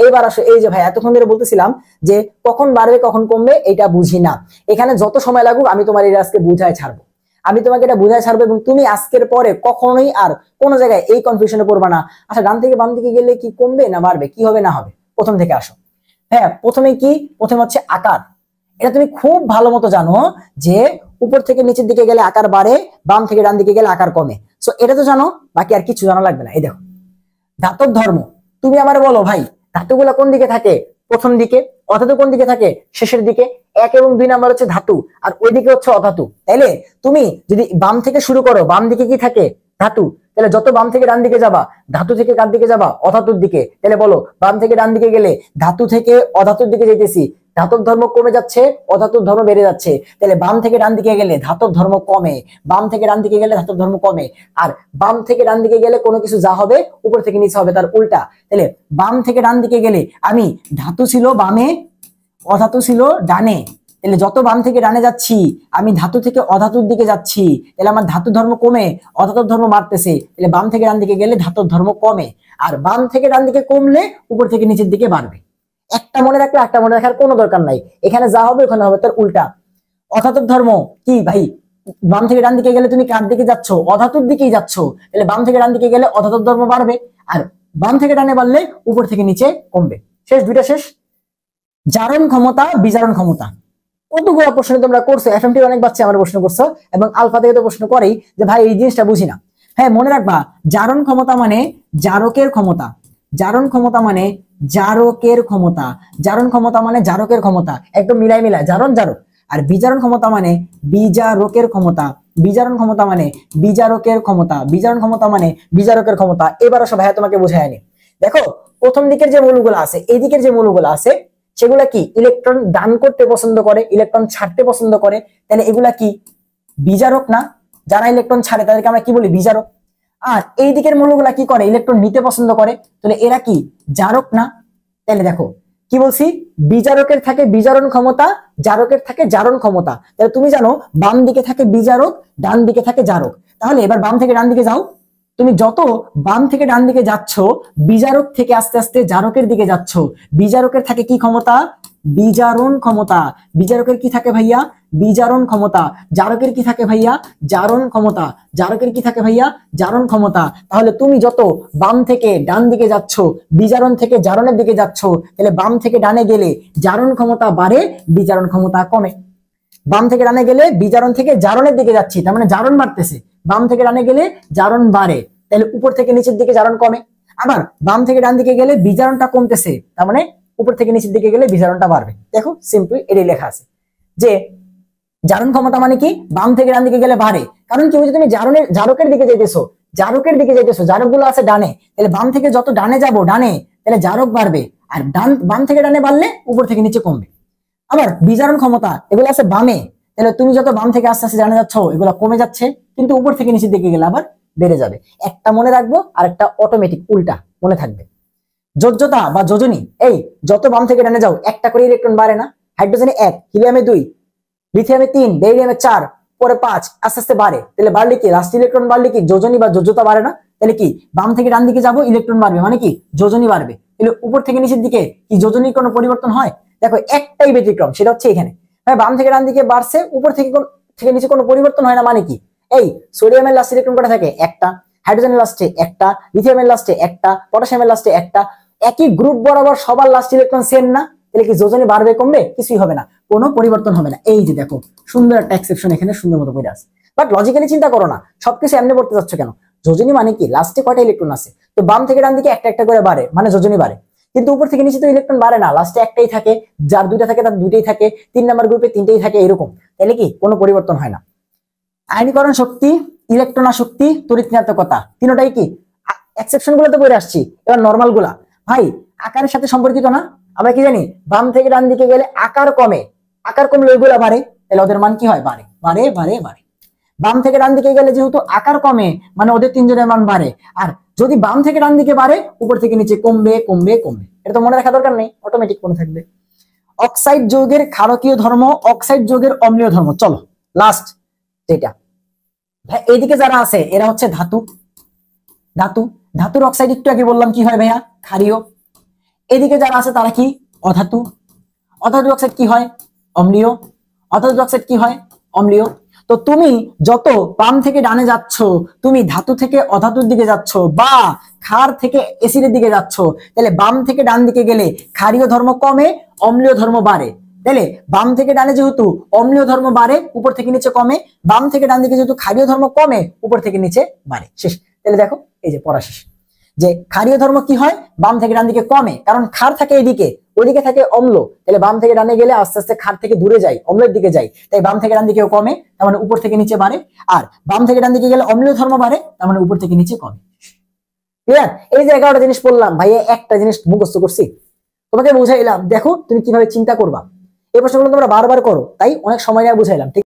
এইবার আসো, এই যে ভাই এতক্ষণ ধরে বলতেছিলাম যে কখন বাড়বে কখন কমবে এটা বুঝি না, এখানে যত সময় লাগুক আমি তোমার এটা আজকে বুঝায় ছাড়বো, আমি তোমাকে এটা বুঝায় ছাড়বো, এবং তুমি আজকের পরে কখনোই আর কোনো জায়গায় এই কনফিউশনে পড়বা না। আচ্ছা, ডান থেকে বাম দিকে গেলে কি কমবে না বাড়বে, কি হবে না হবে, প্রথম থেকে আসো। হ্যাঁ, প্রথমে কি, প্রথমে হচ্ছে আকার। এটা তুমি খুব ভালো মতো জানো যে উপর থেকে নিচের দিকে গেলে আকার বাড়ে, বাম থেকে ডান দিকে গেলে আকার কমে। সো এটা তো জানো, বাকি আর কিছু জানা লাগবে না। এই দেখো, ধাতব ধর্ম। তুমি আমার বলো ভাই, ধাতুগুলা কোন দিকে থাকে? প্রথম দিকে। অধাতু কোন দিকে থাকে? শেষের দিকে। 1 এবং 2 নাম্বার হচ্ছে ধাতু, আর ওইদিকে হচ্ছে অধাতু। তাইলে তুমি যদি বাম থেকে শুরু করো, বাম দিকে কি থাকে? ধাতু। তাহলে যত বাম থেকে ডান দিকে যাবা, ধাতু থেকে কার দিকে যাবা? অধাতুর দিকে। তাহলে বলো, বাম থেকে ডান দিকে গেলে ধাতু থেকে অধাতুর দিকে যেতেছি, ধাতব ধর্ম কমে যাচ্ছে, অধাতুর ধর্ম বেড়ে যাচ্ছে। তাহলে বাম থেকে ডান দিকে গেলে ধাতব ধর্ম কমে, বাম থেকে ডান দিকে গেলে ধাতব ধর্ম কমে। আর বাম থেকে ডান দিকে গেলে কোনো কিছু যা হবে উপর থেকে নিচে হবে তার উল্টা। তাহলে বাম থেকে ডান দিকে গেলে আমি ধাতু ছিল বামে, অধাতু ছিল ডানে। তাহলে যত বাম থেকে ডানে যাচ্ছি আমি ধাতু থেকে অধাতুর দিকে যাচ্ছি, তাহলে আমার ধাতু ধর্ম কমে অধাতুর ধর্ম বাড়তেছে। তাহলে বাম থেকে ডান দিকে গেলে ধাতুর ধর্ম কমে, আর বাম থেকে ডান দিকে কমলে উপর থেকে নিচের দিকে বাড়বে। একটা মনে রাখলে একটা মনে রাখার কোনো দরকার নাই, এখানে যা হবে ওখানে হবে তার উল্টা। অধাতুর ধর্ম কি ভাই? বাম থেকে ডান দিকে গেলে তুমি কার দিকে যাচ্ছ? অধাতুর দিকেই যাচ্ছ। তাহলে বাম থেকে ডান দিকে গেলে অধাতুর ধর্ম বাড়বে, আর বাম থেকে ডানে বাড়লে উপর থেকে নিচে কমবে। শেষ, দুইটা শেষ। জারণ ক্ষমতা, বিজারণ ক্ষমতা। কতগুলো প্রশ্ন তোমরা করছো, এফএমটি অনেক বাচ্চা আমার প্রশ্ন করছো, এবং আলফা থেকে তো প্রশ্ন করেই যে ভাই এই জিনিসটা বুঝি না। হ্যাঁ, মনে রাখবা, জারণ ক্ষমতা মানে জারকের ক্ষমতা, জারণ ক্ষমতা মানে জারকের ক্ষমতা, জারণ ক্ষমতা মানে জারকের ক্ষমতা, একদম মিলাই মিলাই, জারণ জারক। আর বিজারণ ক্ষমতা মানে বিজারকের ক্ষমতা, বিজারণ ক্ষমতা মানে বিজারকের ক্ষমতা, বিজারণ ক্ষমতা মানে বিজারকের ক্ষমতা। এবার আসো ভাইয়া তোমাকে বোঝায় আনি। দেখো, প্রথম দিকের যে মৌলগুলো আছে, এই দিকের যে মৌলগুলো আছে সেগুলা কি? ইলেকট্রন দান করতে পছন্দ করে, ইলেকট্রন ছাড়তে পছন্দ করে। তাহলে এগুলা কি? বিজারক না? যারা ইলেকট্রন ছাড়ে তাদেরকে আমরা কি বলি? বিজারক। আর এই দিকের মৌলগুলা কি করে? ইলেকট্রন নিতে পছন্দ করে, তাহলে এরা কি? জারক না? তাহলে দেখো কি বলছি, বিজারকের থাকে বিজারণ ক্ষমতা, জারকের থাকে জারণ ক্ষমতা। তাহলে তুমি জানো বাম দিকে থাকে বিজারক, ডান দিকে থাকে জারক। তাহলে এবার বাম থেকে ডান দিকে যাও, তুমি যত বাম থেকে ডান দিকে যাচ্ছ বিজারক থেকে আস্তে আস্তে জারকের দিকে যাচ্ছ। বিজারকের থাকে কি ক্ষমতা? বিজারণ ক্ষমতা। বিজারকের কি থাকে ভাইয়া? বিজারণ ক্ষমতা। জারকের কি থাকে ভাইয়া? জারণ ক্ষমতা। জারকের কি থাকে ভাইয়া? জারণ ক্ষমতা। তাহলে তুমি যত বাম থেকে ডান দিকে যাচ্ছ, বিজারণ থেকে জারণের দিকে যাচ্ছ, তাহলে বাম থেকে ডানে গেলে জারণ ক্ষমতা বাড়ে, বিজারণ ক্ষমতা কমে। বাম থেকে ডানে গেলে বিজারণ থেকে জারণের দিকে যাচ্ছি, তার মানে জারণ বাড়তেছে। বাম থেকে ডানে গেলে জারণ বাড়ে, তাহলে উপর থেকে নিচের দিকে জারণ কমে। আবার বাম থেকে ডান দিকে গেলে বিজারণটা কমতেছে, তার মানে উপর থেকে নিচের দিকে গেলে বিজারণটা বাড়বে। দেখো সিম্পল এটাই লেখা আছে যে জারণ ক্ষমতা মানে কি? বাম থেকে ডান দিকে গেলে বাড়ে। কারণ কি? তুমি জারকের দিকে যাইতেছো, জারকের দিকে যাইতেছো, জারক গুলো আছে ডানে, তাহলে বাম থেকে যত ডানে যাবো ডানে, তাহলে জারক বাড়বে। আর বাম থেকে ডানে বাড়লে উপর থেকে নিচে কমবে। আবার বিজারণ ক্ষমতা এগুলো আছে বামে, তাহলে তুমি যত বাম থেকে আস্তে আস্তে জানা যাচ্ছ এগুলো কমে যাচ্ছে, কিন্তু উপর থেকে নিচের দিকে গেলে আবার বেড়ে যাবে। একটা মনে রাখবো, আর একটা অটোমেটিক উল্টা মনে থাকবে। যোজ্যতা বা যোজনী, এই যত বাম থেকে ডানে যাও একটা করে ইলেকট্রন বাড়ে না? হাইড্রোজেনে 1, হিলিয়ামে 2, লিথিয়ামে 3, বেরিলিয়ামে 4, পরে 5, আস্তে আস্তে বাড়ে। তাহলে বাড়লে কি? লাস্ট ইলেকট্রন বাড়লে কি যোজনী বা যোজ্যতা বাড়ে না? তাহলে কি বাম থেকে ডান দিকে যাবো ইলেকট্রন বাড়বে, মানে কি যোজনী বাড়বে। তাহলে উপর থেকে নিচের দিকে কি যোজনীর কোনো পরিবর্তন হয়? দেখো একটাই ব্যতিক্রম, সেটা হচ্ছে এখানে। হ্যাঁ, বাম থেকে ডান দিকে বাড়ছে, উপর থেকে নিচে কোনো পরিবর্তন হয় না, মানে কি? এই সোডিয়ামের লাস্ট ইলেকট্রন কটা থাকে? একটা। হাইড্রোজেনের লাস্টে একটা, লিথিয়ামের লাস্টে একটা, পটাশিয়ামের লাস্টে একটা। একই গ্রুপ বরাবর সবার লাস্ট ইলেকট্রন সেম না? তাহলে কি যোজনী বাড়বে কমবে? কিছুই হবে না, কোনো পরিবর্তন হবে না। এই যে দেখো সুন্দর একটা এক্সেপশন এখানে সুন্দর মতো করে আছে। বাট লজিক্যালি চিন্তা করো না, সবকিছু এমনি পড়তে যাচ্ছ কেন? যোজনী মানে কি? লাস্টে কয়টা ইলেকট্রন আছে, তো বাম থেকে ডান দিকে একটা একটা করে বাড়ে, মানে যোজনী বাড়ে। কিন্তু উপর থেকে নিচে তো ইলেকট্রন বাড়ে না, লাস্টে একটাই থাকে, যার দুইটা থাকে তার দুইটাই থাকে, 3 নাম্বার গ্রুপে 3টেই থাকে, এরকম। তাহলে কি কোনো পরিবর্তন হয় না। আয়নীকরণ শক্তি, ইলেকট্রন আসক্তি, তড়িৎ ঋণাত্মকতা, তিনটাই কি এক্সেপশন গুলো তো পড়ে আসছি। এবার নরমাল গুলা ভাই আকারের সাথে সম্পর্কিত না? আমরা কি জানি বাম থেকে ডান দিকে গেলে আকার কমে, আকার কমলে ওইগুলা বাড়ে, তাহলে ওদের মান কি হয়? বাড়ে বাড়ে বাড়ে বাড়ে। বাম থেকে ডান দিকে গেলে যেহেতু আকার কমে, মানে ওদের তিনজনের মান বাড়ে। আর যদি বাম থেকে ডান দিকে বাড়ে, উপর থেকে নিচে কমবে কমবে কমবে। এটা তো মনে রাখা দরকার নেই, অটোমেটিক মনে থাকবে। অক্সাইড যৌগের ক্ষারকীয় ধর্ম, অক্সাইড যৌগের অম্লীয় ধর্ম। চলো লাস্ট যেটা ভাই, এইদিকে যারা আছে এরা হচ্ছে ধাতু। ধাতুর অক্সাইড একটু আগে বললাম কি হয় ভাইয়া? ক্ষারীয়। এদিকে যারা আছে তারা কি অধাতু। অধাতু অক্সাইড কি হয় অম্লীয়। অধাতু অক্সাইড কি হয় অম্লীয়। তো তুমি যত বাম থেকে ডানে যাচ্ছ, তুমি ধাতু থেকে অধাতুর দিকে যাচ্ছ বা ক্ষার থেকে অ্যাসিডের দিকে যাচ্ছ, তাহলে বাম থেকে ডান দিকে গেলে ক্ষারীয় ধর্ম কমে, অম্লীয় ধর্ম বাড়ে। তাহলে বাম থেকে ডানে যেহেতু অম্লীয় ধর্ম বাড়ে, উপর থেকে নিচে কমে, বাম থেকে ডান দিকে যেহেতু ক্ষারীয় ধর্ম কমে, উপর থেকে নিচে বাড়ে। শেষ। তাহলে দেখো এই যে পড়া শেষ, যে ক্ষারীয় ধর্ম কি হয় বাম থেকে ডান দিকে কমে, কারণ ক্ষার থাকে এদিকে, ওইদিকে থাকে অম্ল। তাহলে বাম থেকে ডানে গেলে আস্তে আস্তে ক্ষার থেকে দূরে যায়, অম্লের দিকে যায়, তাই বাম থেকে ডান দিকেও কমে, তার মানে উপর থেকে নিচে বাড়ে। আর বাম থেকে ডান দিকে গেলে অম্লীয় ধর্ম বাড়ে, তার মানে উপর থেকে নিচে কমে। ক্লিয়ার? এই যে 11টা জিনিস বললাম ভাইয়া, একটা জিনিস মুখস্থ করছি, তোমাকে বুঝাইলাম, দেখো তুমি কিভাবে চিন্তা করবা। এই প্রশ্নগুলো তোমরা বারবার করো, তাই অনেক সময় নিয়ে বুঝাইলাম। ঠিক